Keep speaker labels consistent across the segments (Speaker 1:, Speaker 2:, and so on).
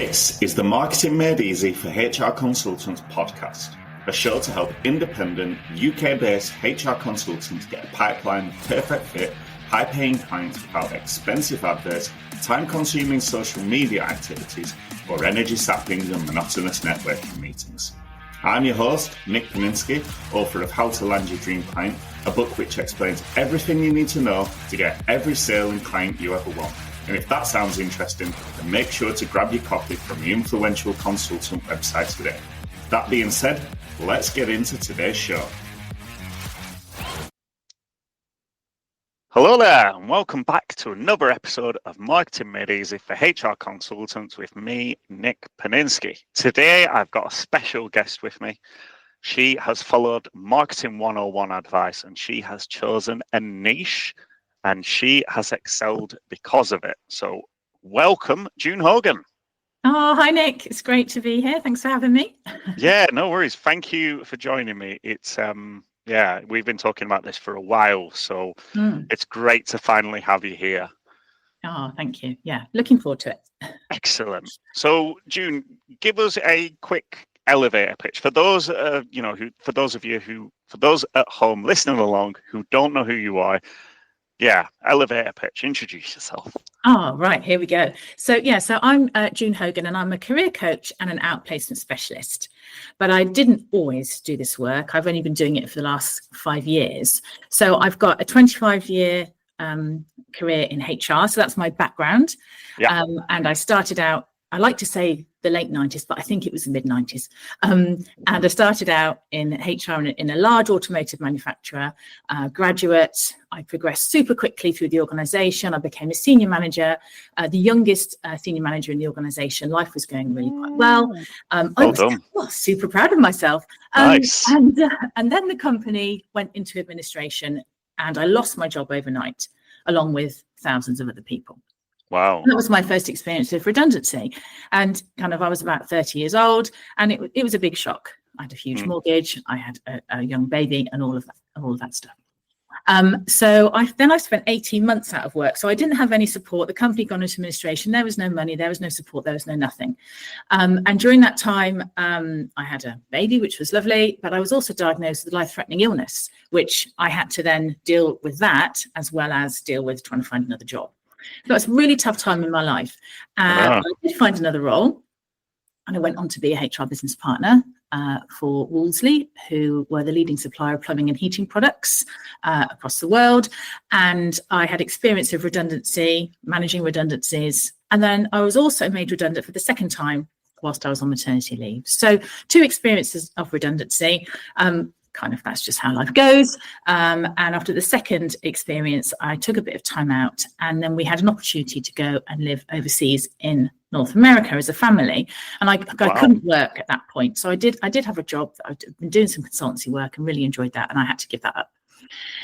Speaker 1: This is the Marketing Made Easy for HR Consultants podcast, a show to help independent UK-based HR consultants get a pipeline of perfect fit, high-paying clients without expensive adverts, time-consuming social media activities, or energy-sapping and monotonous networking meetings. I'm your host, Nick Paninsky, author of How to Land Your Dream Client, a book which explains everything you need to know to get every sale and client you ever want. And if that sounds interesting, then make sure to grab your copy from the influential consultant website today. That being said, let's get into today's show.
Speaker 2: Hello there, and welcome back to another episode of Marketing Made Easy for HR Consultants with me, Nick Paninsky. Today, I've got a special guest with me. She has followed Marketing 101 advice, and she has chosen a niche, and she has excelled because of it. So welcome, June Hogan.
Speaker 3: Oh, hi, Nick. It's great to be here. Thanks for having me.
Speaker 2: Yeah, no worries. Thank you for joining me. It's yeah, we've been talking about this for a while, so it's great to finally have you here.
Speaker 3: Oh, thank you. Yeah, looking forward to it.
Speaker 2: Excellent. So, June, give us a quick elevator pitch for those, for those at home listening along who don't know who you are. Yeah, elevator pitch. Introduce yourself.
Speaker 3: Oh, right. Here we go. So I'm June Hogan, and I'm a career coach and an outplacement specialist. But I didn't always do this work. I've only been doing it for the last 5 years. So I've got a 25-year career in HR. So that's my background. Yeah. And I started out, I like to say the late 90s, but I think it was the mid 90s. And I started out in HR in a large automotive manufacturer, graduate. I progressed super quickly through the organization. I became a senior manager, the youngest senior manager in the organization. Life was going really quite well. I was super proud of myself.
Speaker 2: Nice.
Speaker 3: And then the company went into administration, and I lost my job overnight, along with thousands of other people.
Speaker 2: Wow.
Speaker 3: That was my first experience of redundancy. And I was about 30 years old, and it was a big shock. I had a huge mortgage, I had a young baby, and all of that stuff. So I spent 18 months out of work. So I didn't have any support. The company gone into administration. There was no money, there was no support, there was no nothing. And during that time, I had a baby, which was lovely, but I was also diagnosed with life-threatening illness, which I had to then deal with that, as well as deal with trying to find another job. So it's a really tough time in my life. I did find another role, and I went on to be a HR business partner for Wolseley, who were the leading supplier of plumbing and heating products across the world. And I had experience of redundancy, managing redundancies. And then I was also made redundant for the second time whilst I was on maternity leave. So 2 experiences of redundancy. That's just how life goes. And after the second experience, I took a bit of time out, and then we had an opportunity to go and live overseas in North America as a family. And I couldn't work at that point. So I did have a job that I'd been doing some consultancy work and really enjoyed that. And I had to give that up.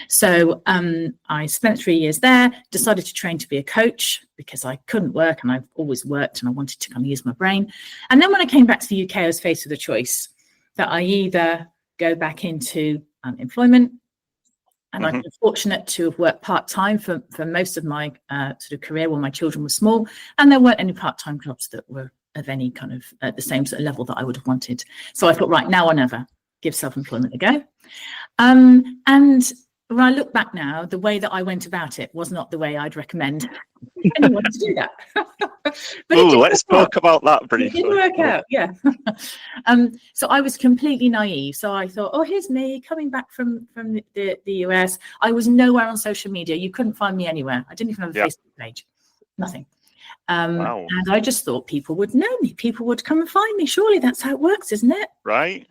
Speaker 3: So I spent 3 years there, decided to train to be a coach because I couldn't work, and I've always worked and I wanted to use my brain. And then when I came back to the UK, I was faced with a choice that I either go back into employment, and I've been fortunate to have worked part-time for most of my sort of career when my children were small, and there weren't any part-time jobs that were of any at the same sort of level that I would have wanted. So I thought, right, now or never, give self-employment a go. And when I look back now, the way that I went about it was not the way I'd recommend anyone to do that.
Speaker 2: Let's talk about that briefly.
Speaker 3: It didn't work out, yeah. So I was completely naive. So I thought, here's me coming back from the US. I was nowhere on social media. You couldn't find me anywhere. I didn't even have a Facebook page. Nothing.
Speaker 2: Wow.
Speaker 3: And I just thought people would know me. People would come and find me. Surely that's how it works, isn't it?
Speaker 2: Right.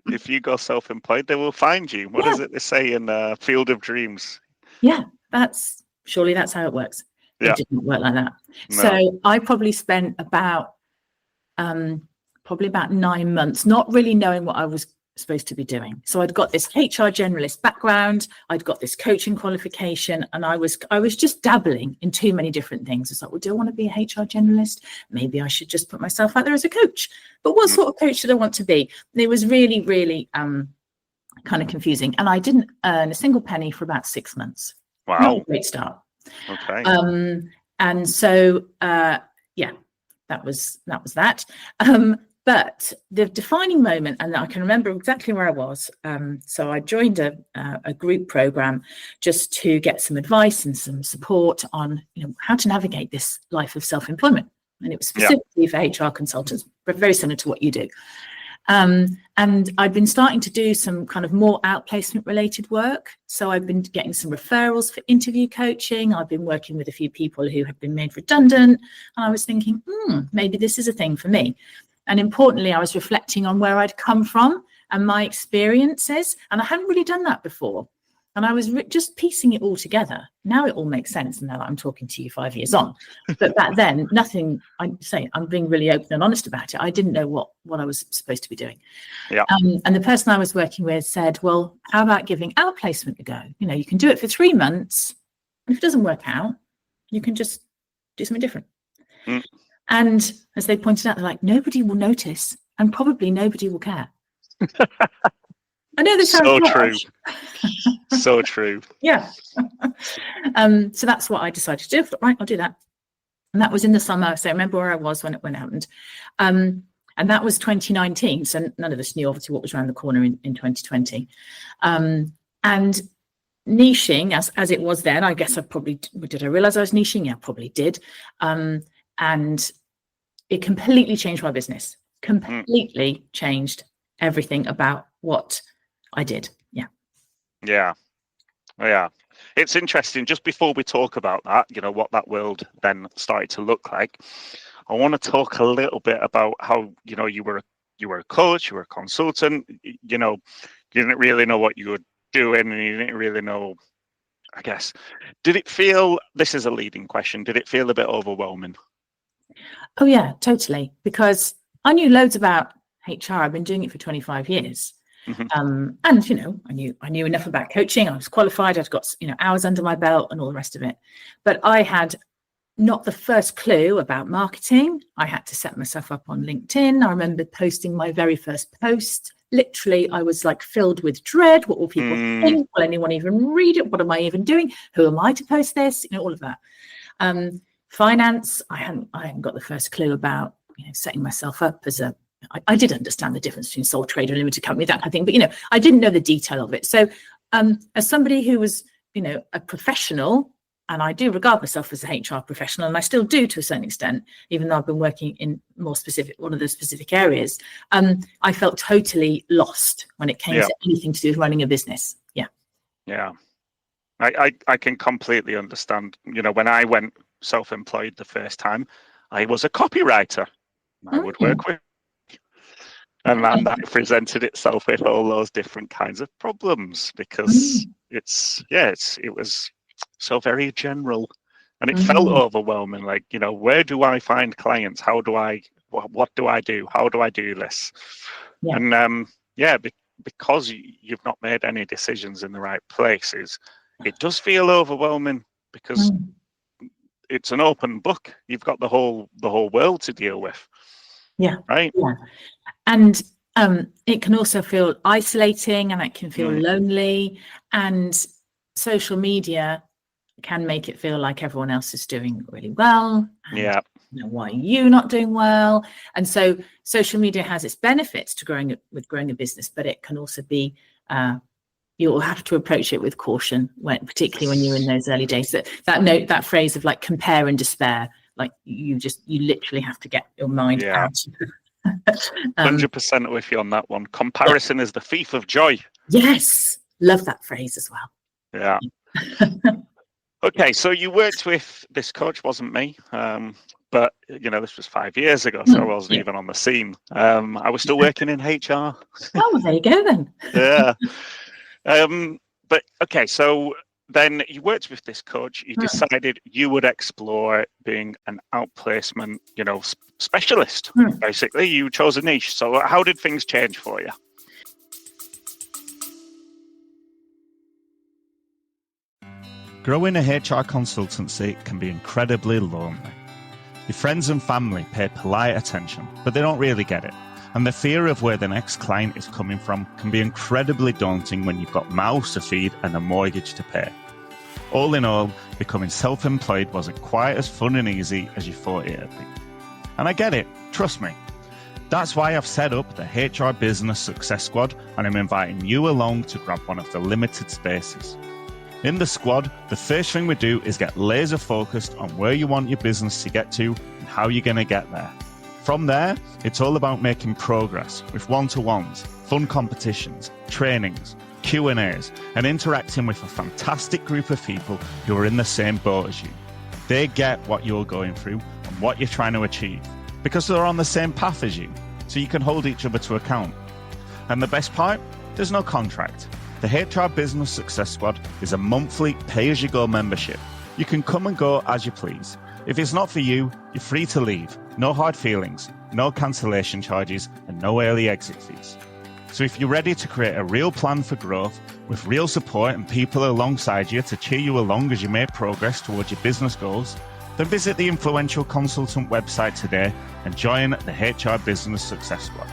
Speaker 2: If you go self-employed, they will find you. What is it they say in Field of Dreams?
Speaker 3: Yeah, that's how it works.
Speaker 2: Yeah.
Speaker 3: It didn't work like that.
Speaker 2: No.
Speaker 3: So I probably spent about 9 months not really knowing what I was supposed to be doing. So I'd got this HR generalist background, I'd got this coaching qualification, and I was just dabbling in too many different things. It's like, well, do I want to be a HR generalist? Maybe I should just put myself out there as a coach. But what sort of coach did I want to be? And it was really, really kind of confusing. And I didn't earn a single penny for about 6 months.
Speaker 2: Wow.
Speaker 3: Not a great start.
Speaker 2: Okay.
Speaker 3: And so, that was that. But the defining moment, and I can remember exactly where I was. So I joined a group program just to get some advice and some support on, how to navigate this life of self-employment. And it was specifically for HR consultants, but very similar to what you do. And I've been starting to do some kind of more outplacement related work. So I've been getting some referrals for interview coaching. I've been working with a few people who have been made redundant. And I was thinking, maybe this is a thing for me. And importantly, I was reflecting on where I'd come from and my experiences. And I hadn't really done that before. And I was just piecing it all together. Now it all makes sense. Now that I'm talking to you 5 years on. But back then, nothing, I'm being really open and honest about it. I didn't know what I was supposed to be doing.
Speaker 2: Yeah.
Speaker 3: And the person I was working with said, well, how about giving outplacement a go? You can do it for 3 months. And if it doesn't work out, you can just do something different. And as they pointed out, they're like, nobody will notice and probably nobody will care. I know this sounds
Speaker 2: so
Speaker 3: harsh.
Speaker 2: True. So true.
Speaker 3: Yeah. So that's what I decided to do. Right, I'll do that. And that was in the summer. So I remember where I was when it happened. And that was 2019. So none of us knew obviously what was around the corner in 2020. And niching as it was then, I guess did I realize I was niching? Yeah, probably did. And it completely changed my business, completely changed everything about what I did. Yeah. It's interesting. Just before we talk about that, what that world then started to look like, I want to talk a little bit about how, you were a coach, you were a consultant, you didn't really know what you were doing, and you didn't really know, I guess. Did it feel, this is a leading question, did it feel a bit overwhelming? Oh yeah, totally. Because I knew loads about HR. I've been doing it for 25 years. And I knew enough about coaching. I was qualified. I'd got hours under my belt and all the rest of it. But I had not the first clue about marketing. I had to set myself up on LinkedIn. I remember posting my very first post. Literally, I was like filled with dread. What will people think? Will anyone even read it? What am I even doing? Who am I to post this? All of that. Finance, I hadn't got the first clue about setting myself up as I did understand the difference between sole trader and limited company, that kind of thing, but I didn't know the detail of it. So as somebody who was a professional, and I do regard myself as a HR professional, and I still do to a certain extent, even though I've been working in one of the specific areas, I felt totally lost when it came to anything to do with running a business. Yeah.
Speaker 2: I can completely understand. When I went self-employed the first time, I was a copywriter. I would work with, and that presented itself with all those different kinds of problems because it was so very general, and it felt overwhelming. Like, where do I find clients? What do I do? How do I do this? Yeah. And because you've not made any decisions in the right places, it does feel overwhelming because it's an open book. You've got the whole world to deal with.
Speaker 3: Yeah.
Speaker 2: Right.
Speaker 3: Yeah. And it can also feel isolating, and it can feel lonely, and social media can make it feel like everyone else is doing really well. And, why are you not doing well? And so social media has its benefits to growing a business, but it can also be you'll have to approach it with caution, particularly when you're in those early days. That phrase of like compare and despair, like you literally have to get your mind out.
Speaker 2: 100% with you on that one. Comparison is the thief of joy.
Speaker 3: Yes, love that phrase as well.
Speaker 2: Yeah. Okay, so you worked with this coach, wasn't me, but this was 5 years ago, so I wasn't even on the scene. I was still working in HR.
Speaker 3: Oh, there you go then.
Speaker 2: Yeah. But okay, so then you worked with this coach. You decided you would explore being an outplacement, specialist. Basically, you chose a niche. So how did things change for you?
Speaker 1: Growing a HR consultancy can be incredibly lonely. Your friends and family pay polite attention, but they don't really get it. And the fear of where the next client is coming from can be incredibly daunting when you've got mouths to feed and a mortgage to pay. All in all, becoming self-employed wasn't quite as fun and easy as you thought it'd be.
Speaker 2: And I get it, trust me. That's why I've set up the HR Business Success Squad, and I'm inviting you along to grab one of the limited spaces. In the squad, the first thing we do is get laser focused on where you want your business to get to and how you're going to get there. From there, it's all about making progress with one-to-ones, fun competitions, trainings, Q&As, and interacting with a fantastic group of people who are in the same boat as you. They get what you're going through and what you're trying to achieve because they're on the same path as you, so you can hold each other to account. And the best part? There's no contract. The HR Business Success Squad is a monthly pay-as-you-go membership. You can come and go as you please. If it's not for you, you're free to leave. No hard feelings, no cancellation charges, and no early exit fees. So if you're ready to create a real plan for growth with real support and people alongside you to cheer you along as you make progress towards your business goals, then visit the Influential Consultant website today and join the HR Business Success Squad.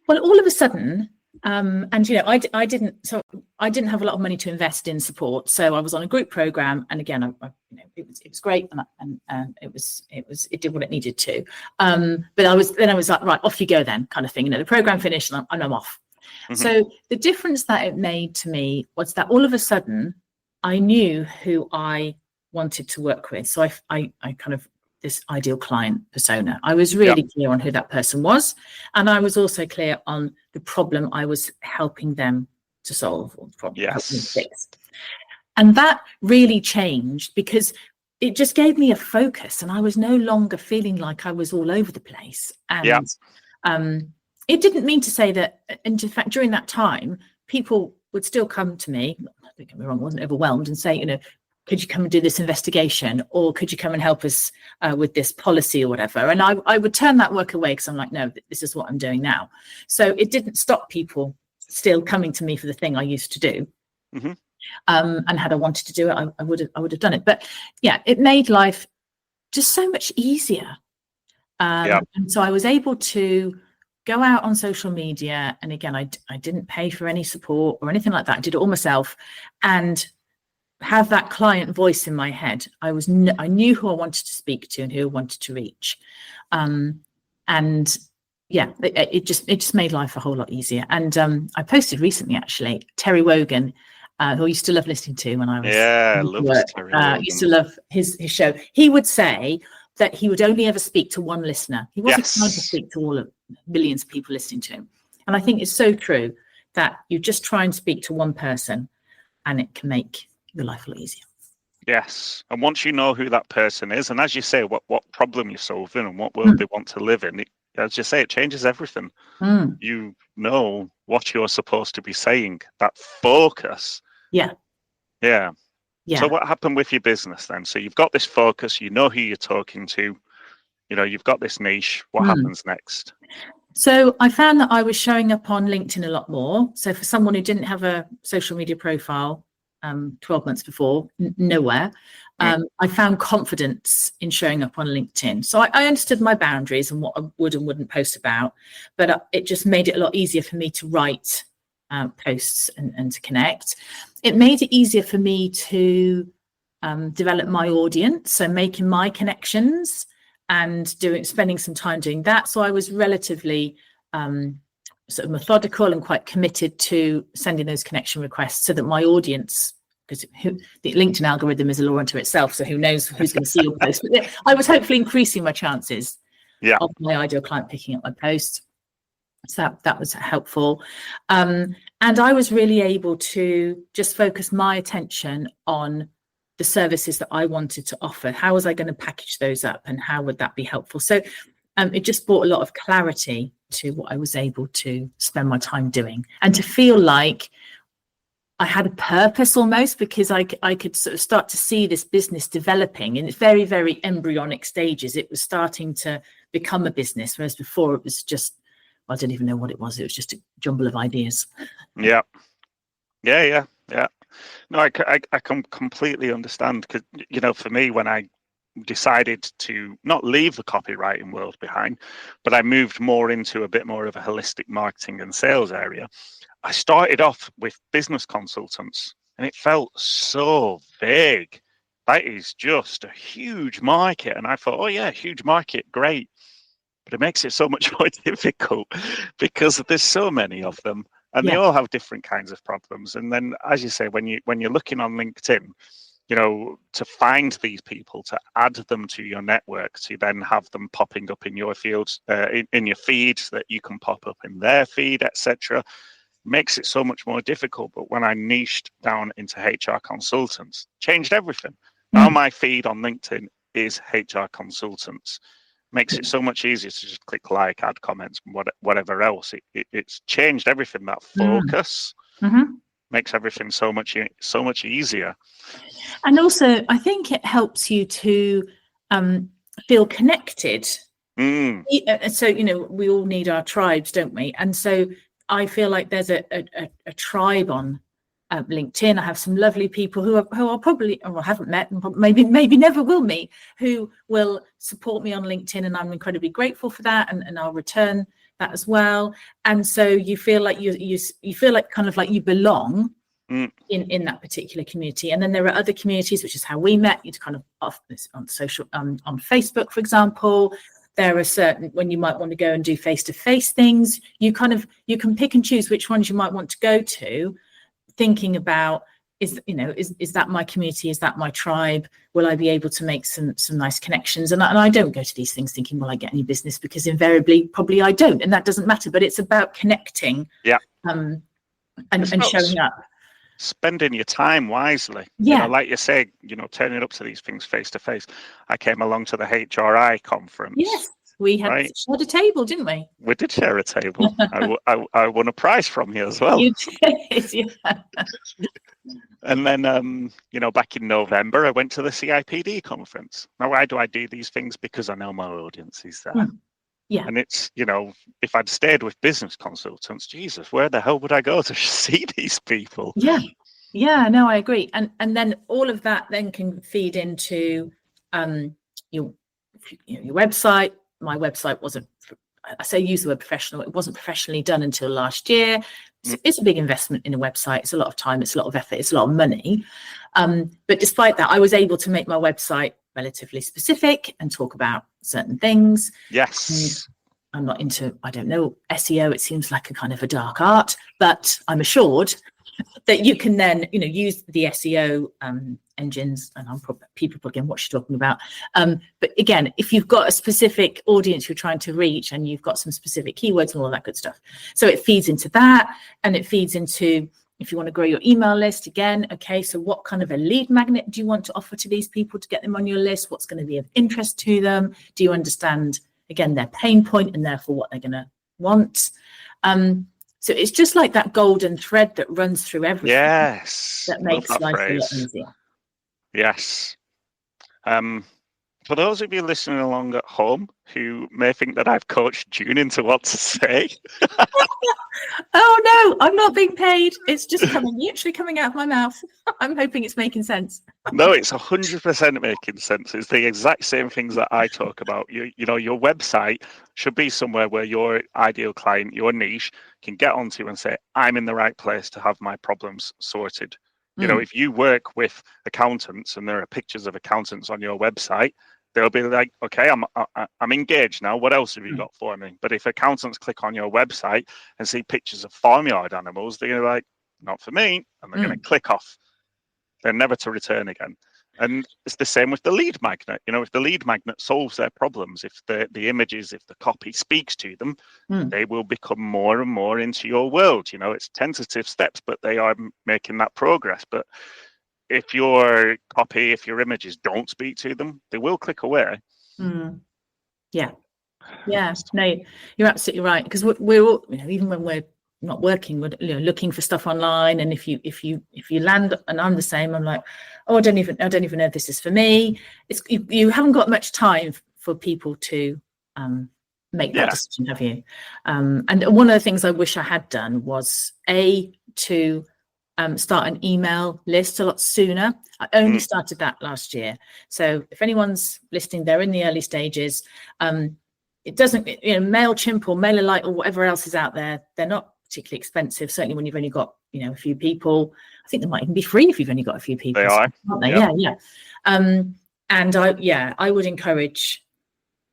Speaker 3: Well, all of a sudden, and I didn't have a lot of money to invest in support, so I was on a group program, and again, it was great, and it did what it needed to. But I was like, right, off you go then, kind of thing. The program finished, and I'm off. Mm-hmm. So the difference that it made to me was that all of a sudden, I knew who I wanted to work with. So I kind of this ideal client persona. I was really clear on who that person was. And I was also clear on the problem I was helping them to solve, or the problem helping them fix. And that really changed because it just gave me a focus, and I was no longer feeling like I was all over the place. And it didn't mean to say that, and in fact, during that time, people would still come to me, don't get me wrong, I wasn't overwhelmed, and say, could you come and do this investigation, or could you come and help us with this policy or whatever? And I would turn that work away because I'm like, no, this is what I'm doing now. So it didn't stop people still coming to me for the thing I used to do. Mm-hmm. And had I wanted to do it, I would have done it. But yeah, it made life just so much easier. And so I was able to go out on social media. And again, I didn't pay for any support or anything like that. I did it all myself, and have that client voice in my head. I knew who I wanted to speak to and who I wanted to reach. It just made life a whole lot easier. And I posted recently, actually, Terry Wogan, who I used to love listening to when I was used to love his show. He would say that he would only ever speak to one listener. He wasn't trying to speak to all of millions of people listening to him. And I think it's so true that you just try and speak to one person, and it can make your life a lot easier.
Speaker 2: Yes. And once you know who that person is, and as you say, what problem you're solving and what world they want to live in, as you say, it changes everything. You know what you're supposed to be saying, that focus. Yeah. So what happened with your business then? So you've got this focus, you know who you're talking to, you've got this niche. What happens next?
Speaker 3: So I found that I was showing up on LinkedIn a lot more. So for someone who didn't have a social media profile 12 months before, nowhere, I found confidence in showing up on LinkedIn. So I understood my boundaries and what I would and wouldn't post about, but it just made it a lot easier for me to write posts and to connect. It made it easier for me to develop my audience, so making my connections and spending some time doing that. So I was relatively sort of methodical and quite committed to sending those connection requests so that my audience, because the LinkedIn algorithm is a law unto itself, so who knows who's going to see your post. But I was hopefully increasing my chances of my ideal client picking up my post. So that was helpful. And I was really able to just focus my attention on the services that I wanted to offer. How was I going to package those up, and how would that be helpful? So it just brought a lot of clarity to what I was able to spend my time doing, and to feel like I had a purpose almost, because I could sort of start to see this business developing in its very, very embryonic stages. It was starting to become a business, whereas before it was just, I didn't even know what it was. It was just a jumble of ideas. Yeah.
Speaker 2: No, I can completely understand, because, for me, when I decided to not leave the copywriting world behind, but I moved more into a bit more of a holistic marketing and sales area, I started off with business consultants, and it felt so vague. That is just a huge market. And I thought, oh yeah, huge market, great. But it makes it so much more difficult because there's so many of them, and they all have different kinds of problems. And then, as you say, when you're looking on LinkedIn, to find these people, to add them to your network, to then have them popping up in your fields, in your feed, so that you can pop up in their feed, etc., makes it so much more difficult. But when I niched down into HR consultants, changed everything. Now my feed on LinkedIn is HR consultants. Makes it so much easier to just click like, add comments, whatever else. It's changed everything. That focus makes everything so much easier.
Speaker 3: And also, I think it helps you to feel connected. So, we all need our tribes, don't we? And so I feel like there's a tribe on LinkedIn. I have some lovely people who are probably, or I haven't met, and maybe never will meet, who will support me on LinkedIn, and I'm incredibly grateful for that, and I'll return that as well. And so you feel like you feel like kind of like you belong in that particular community. And then there are other communities, which is how we met. You'd kind of off this on social on Facebook, for example. There are certain, when you might want to go and do face-to-face things, you can pick and choose which ones you might want to go to, thinking about, is that my community? Is that my tribe? Will I be able to make some nice connections? And I don't go to these things thinking, will I get any business? Because invariably, probably I don't, and that doesn't matter. But it's about connecting, and showing up.
Speaker 2: Spending your time wisely. Like you say, turning up to these things face to face. I came along to the HRI conference.
Speaker 3: Yes, we had shared a table, didn't we?
Speaker 2: We did share a table. I won a prize from you as well.
Speaker 3: You did, yeah.
Speaker 2: And then, back in November, I went to the CIPD conference. Now, why do I do these things? Because I know my audience is there.
Speaker 3: Yeah.
Speaker 2: And it's, if I'd stayed with business consultants, Jesus, where the hell would I go to see these people?
Speaker 3: Yeah, no, I agree. And then all of that then can feed into your website. My website wasn't, I say use the word professional, it wasn't professionally done until last year. It's a big investment in a website. It's a lot of time, it's a lot of effort, it's a lot of money. But despite that, I was able to make my website relatively specific and talk about certain things.
Speaker 2: Yes.
Speaker 3: I'm not into, I don't know, SEO. It seems like a kind of a dark art, but I'm assured that you can then, use the SEO engines, and people probably what you're talking about. But again, if you've got a specific audience you're trying to reach, and you've got some specific keywords and all that good stuff, so it feeds into that, and it feeds into, if you want to grow your email list, again, okay, so what kind of a lead magnet do you want to offer to these people to get them on your list? What's going to be of interest to them? Do you understand, again, their pain point and therefore what they're going to want? So it's just like that golden thread that runs through everything.
Speaker 2: Yes.
Speaker 3: That makes life a lot easier.
Speaker 2: Yes. For those of you listening along at home who may think that I've coached June into what to say.
Speaker 3: Oh, no, I'm not being paid. It's just literally coming out of my mouth. I'm hoping it's making sense.
Speaker 2: No, it's 100% making sense. It's the exact same things that I talk about. Your website should be somewhere where your ideal client, your niche, can get onto and say, I'm in the right place to have my problems sorted. If you work with accountants and there are pictures of accountants on your website, they'll be like, okay, I'm engaged now. What else have you got for me? But if accountants click on your website and see pictures of farmyard animals, they're like, not for me. And they're going to click off. They're never to return again. And it's the same with the lead magnet. If the lead magnet solves their problems, if the images, if the copy speaks to them, they will become more and more into your world. It's tentative steps, but they are making that progress. But if your copy, if your images don't speak to them, they will click away.
Speaker 3: Yeah. No, you're absolutely right. Because we're all, even when we're not working, we're looking for stuff online. And if you land, and I'm the same, I'm like, oh, I don't even know if this is for me. It's you haven't got much time for people to make that decision, have you? And one of the things I wish I had done was to start an email list a lot sooner. I only started that last year. So if anyone's listening, they're in the early stages. It doesn't, MailChimp or MailerLite or whatever else is out there, they're not particularly expensive, certainly when you've only got, a few people. I think they might even be free if you've only got a few people.
Speaker 2: They are,
Speaker 3: aren't they?
Speaker 2: Yep.
Speaker 3: Yeah. And I would encourage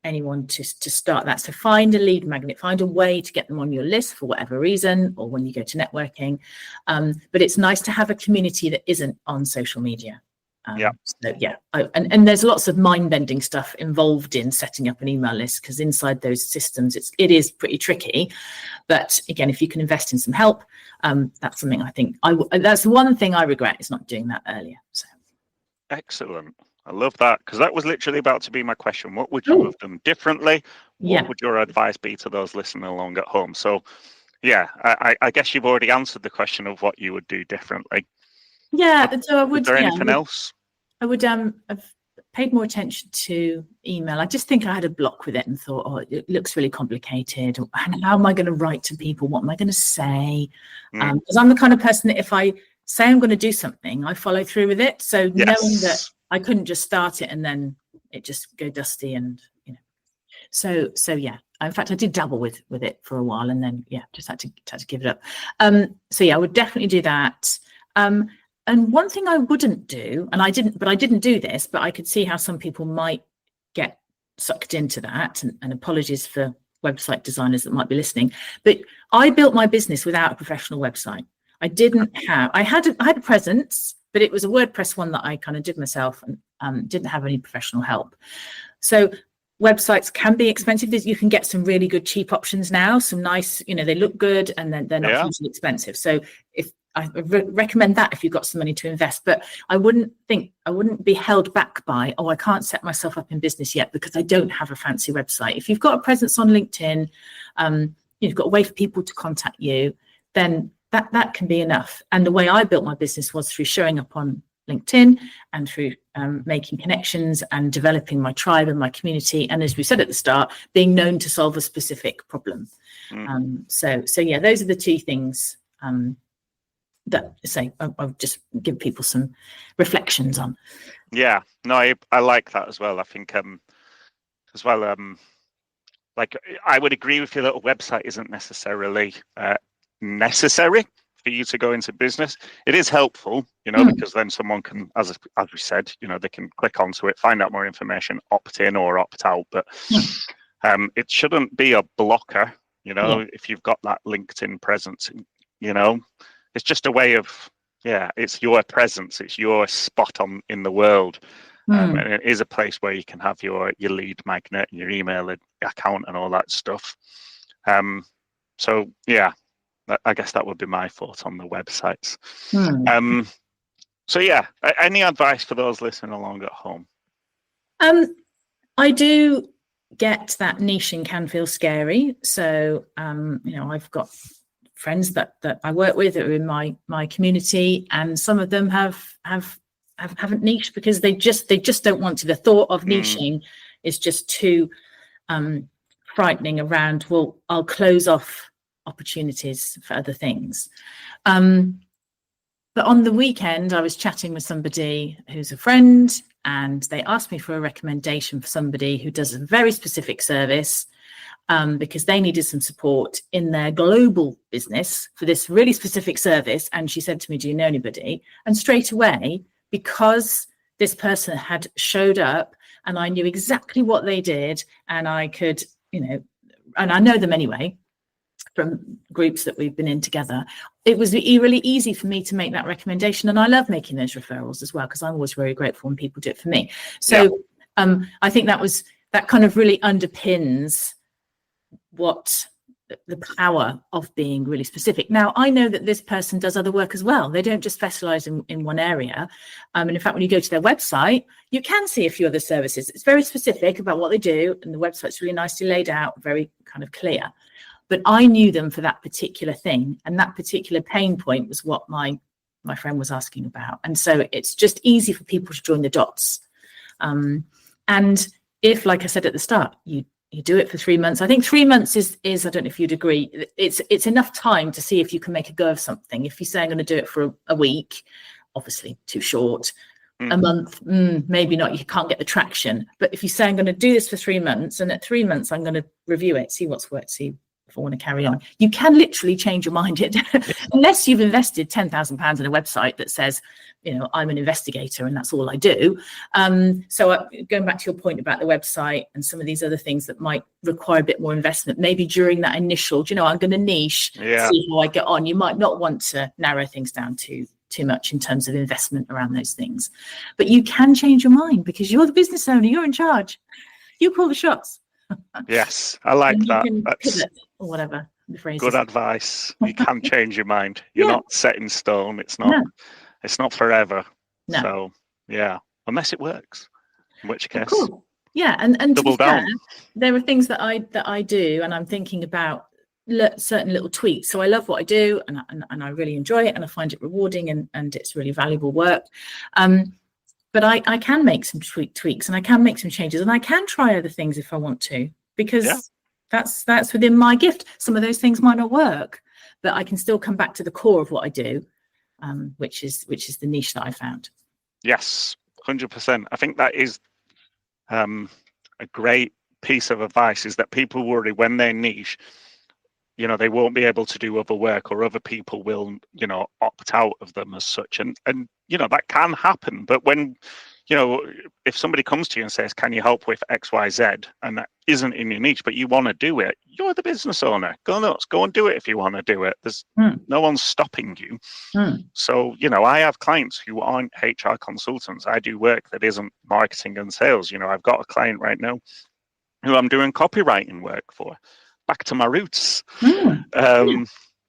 Speaker 3: anyone to start that. So find a lead magnet, find a way to get them on your list for whatever reason, or when you go to networking. But it's nice to have a community that isn't on social media. And there's lots of mind-bending stuff involved in setting up an email list, because inside those systems it is pretty tricky. But again, if you can invest in some help, that's something I think that's the one thing I regret, is not doing that earlier. So
Speaker 2: Excellent. I love that, because that was literally about to be my question. What would you have done differently? What would your advice be to those listening along at home? So I guess you've already answered the question of what you would do differently.
Speaker 3: So I would.
Speaker 2: Is there anything else?
Speaker 3: I would have paid more attention to email. I just think I had a block with it and thought, it looks really complicated. And how am I going to write to people? What am I going to say? Because I'm the kind of person that if I say I'm going to do something, I follow through with it. So knowing that I couldn't just start it and then it just go dusty, and So in fact, I did dabble with it for a while, and then just had to give it up. I would definitely do that. And one thing I wouldn't do, and I didn't do this, but I could see how some people might get sucked into that. And apologies for website designers that might be listening, but I built my business without a professional website. I had a presence, but it was a WordPress one that I kind of did myself, and didn't have any professional help. So websites can be expensive. You can get some really good cheap options now, some nice, they look good, and then they're not hugely expensive. So I recommend that if you've got some money to invest, but I wouldn't be held back by, I can't set myself up in business yet because I don't have a fancy website. If you've got a presence on LinkedIn, you've got a way for people to contact you, then that can be enough. And the way I built my business was through showing up on LinkedIn and through making connections and developing my tribe and my community. And as we said at the start, being known to solve a specific problem. So those are the two things that I'll just give people some reflections on.
Speaker 2: Yeah, no, I like that as well. I think as well, like I would agree with you that a website isn't necessarily necessary for you to go into business. It is helpful, because then someone can, as we said, they can click onto it, find out more information, opt in or opt out. But it shouldn't be a blocker, if you've got that LinkedIn presence, it's just a way of, it's your presence, it's your spot in the world. And it is a place where you can have your lead magnet, your email account and all that stuff. I guess that would be my thought on the websites. Any advice for those listening along at home?
Speaker 3: I do get that niching can feel scary. So, I've got friends that I work with that are in my community, and some of them haven't niched because they just don't want to. The thought of niching is just too frightening around, well, I'll close off opportunities for other things. But on the weekend, I was chatting with somebody who's a friend, and they asked me for a recommendation for somebody who does a very specific service, because they needed some support in their global business for this really specific service. And she said to me, do you know anybody? And straight away, because this person had showed up and I knew exactly what they did, and I could, and I know them anyway from groups that we've been in together, it was really easy for me to make that recommendation. And I love making those referrals as well, because I'm always very grateful when people do it for me. So I think that kind of really underpins what the power of being really specific. Now, I know that this person does other work as well. They don't just specialize in one area. And in fact, when you go to their website, you can see a few other services. It's very specific about what they do, and the website's really nicely laid out, very kind of clear. But I knew them for that particular thing, and that particular pain point was what my friend was asking about. And so it's just easy for people to join the dots. And if, like I said at the start, you do it for 3 months. I think 3 months is I don't know if you'd agree, it's enough time to see if you can make a go of something. If you say I'm going to do it for a week, obviously too short. A month, maybe not, you can't get the traction. But if you say I'm going to do this for 3 months, and at 3 months I'm going to review it, see what's worked, see if I want to carry on. You can literally change your mind unless you've invested £10,000 in a website that says, I'm an investigator and that's all I do. So going back to your point about the website and some of these other things that might require a bit more investment, maybe during that initial, I'm going to niche, see how I get on. You might not want to narrow things down too much in terms of investment around those things, but you can change your mind because you're the business owner, you're in charge, you call the shots.
Speaker 2: Yes, I like that.
Speaker 3: That's pivot or whatever the phrase
Speaker 2: good
Speaker 3: is.
Speaker 2: advice. You can change your mind. You're not set in stone. It's not forever.
Speaker 3: No.
Speaker 2: So yeah, unless it works, in which case,
Speaker 3: cool. Yeah, and to
Speaker 2: double
Speaker 3: be fair,
Speaker 2: down.
Speaker 3: there are things that I do, and I'm thinking about certain little tweaks. So I love what I do, and I really enjoy it, and I find it rewarding, and it's really valuable work. But I can make some tweaks, and I can make some changes, and I can try other things if I want to, because that's within my gift. Some of those things might not work, but I can still come back to the core of what I do, which is the niche that I found.
Speaker 2: Yes, 100%. I think that is a great piece of advice, is that people worry when they're niche, they won't be able to do other work, or other people will, opt out of them as such. And that can happen. But when, if somebody comes to you and says, can you help with X, Y, Z, and that isn't in your niche, but you want to do it, you're the business owner. Go nuts, go and do it if you want to do it. There's no one's stopping you. So, I have clients who aren't HR consultants. I do work that isn't marketing and sales. I've got a client right now who I'm doing copywriting work for. Back to my roots.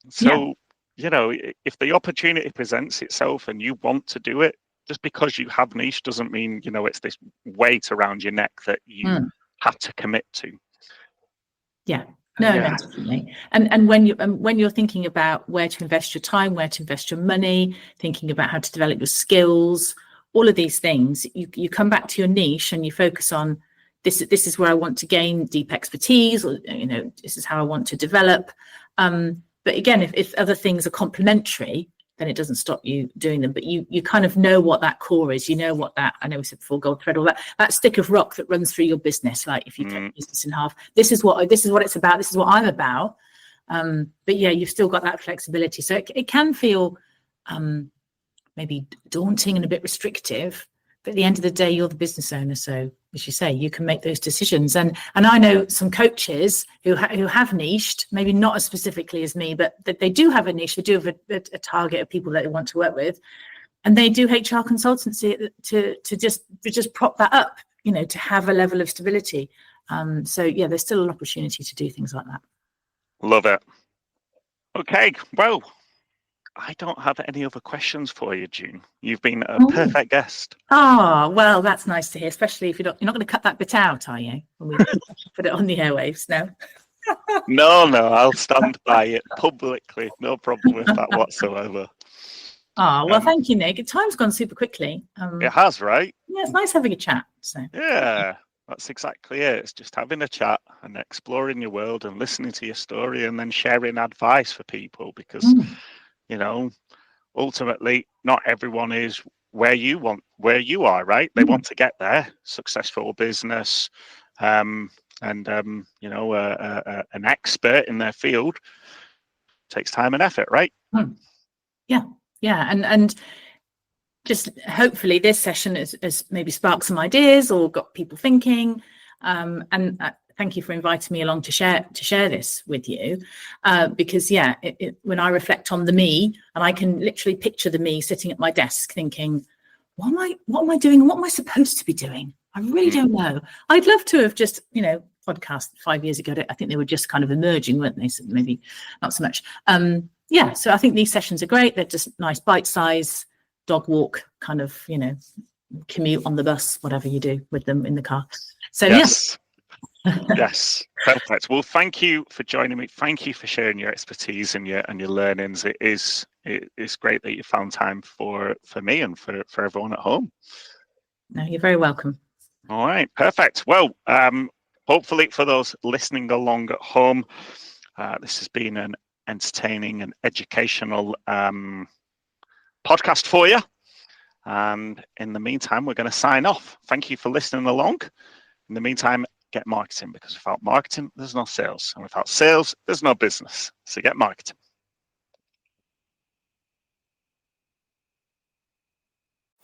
Speaker 2: So, if the opportunity presents itself and you want to do it, just because you have niche doesn't mean, it's this weight around your neck that you have to commit to.
Speaker 3: Yeah. No, definitely. And when you're thinking about where to invest your time, where to invest your money, thinking about how to develop your skills, all of these things, you come back to your niche and you focus on this is where I want to gain deep expertise, or this is how I want to develop. But again, if other things are complementary, then it doesn't stop you doing them. But you kind of know what that core is. You know what that, I know we said before, gold thread, or that stick of rock that runs through your business. Like if you cut your business in half, this is what it's about. This is what I'm about. But yeah, you've still got that flexibility. So it can feel maybe daunting and a bit restrictive. But at the end of the day, you're the business owner. So as you say, you can make those decisions. And I know some coaches who have niched, maybe not as specifically as me, but that they do have a niche. They do have a target of people that they want to work with. And they do HR consultancy to just prop that up, to have a level of stability. So yeah, there's still an opportunity to do things like that.
Speaker 2: Love it. Okay, well, I don't have any other questions for you, June. You've been a perfect guest.
Speaker 3: Oh, well, that's nice to hear, especially if you're not going to cut that bit out, are you? When we put it on the airwaves, no?
Speaker 2: No, I'll stand by it publicly. No problem with that whatsoever.
Speaker 3: Oh, well, thank you, Nick. Time's gone super quickly.
Speaker 2: It has, right?
Speaker 3: Yeah, it's nice having a chat. So
Speaker 2: yeah, that's exactly it. It's just having a chat and exploring your world and listening to your story and then sharing advice for people, because ultimately not everyone is where you are, right? They want to get there, successful business, an expert in their field takes time and effort, right?
Speaker 3: Yeah, and just hopefully this session has maybe sparked some ideas or got people thinking. And thank you for inviting me along to share this with you, because when I reflect on the me, and I can literally picture the me sitting at my desk thinking, what am I doing? What am I supposed to be doing? I really don't know. I'd love to have just, podcast 5 years ago. I think they were just kind of emerging, weren't they? So maybe not so much. So I think these sessions are great. They're just nice bite-size dog walk kind of, commute on the bus, whatever you do with them in the car. So
Speaker 2: yes. Yes, perfect. Well, thank you for joining me. Thank you for sharing your expertise and your learnings. It's great that you found time for me and for everyone at home.
Speaker 3: No, you're very welcome.
Speaker 2: All right, perfect. Well, hopefully for those listening along at home, this has been an entertaining and educational podcast for you. And in the meantime, we're going to sign off. Thank you for listening along. In the meantime, get marketing, because without marketing, there's no sales. And without sales, there's no business. So get marketing.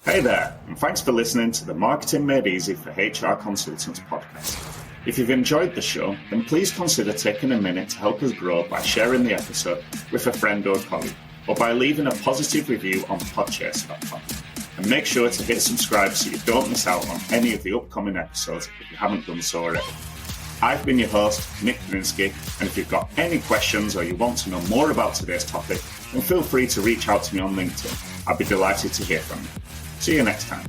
Speaker 1: Hey there, and thanks for listening to the Marketing Made Easy for HR Consultants podcast. If you've enjoyed the show, then please consider taking a minute to help us grow by sharing the episode with a friend or colleague, or by leaving a positive review on podchaser.com. And make sure to hit subscribe so you don't miss out on any of the upcoming episodes if you haven't done so already. I've been your host, Nick Paninsky, and if you've got any questions or you want to know more about today's topic, then feel free to reach out to me on LinkedIn. I'd be delighted to hear from you. See you next time.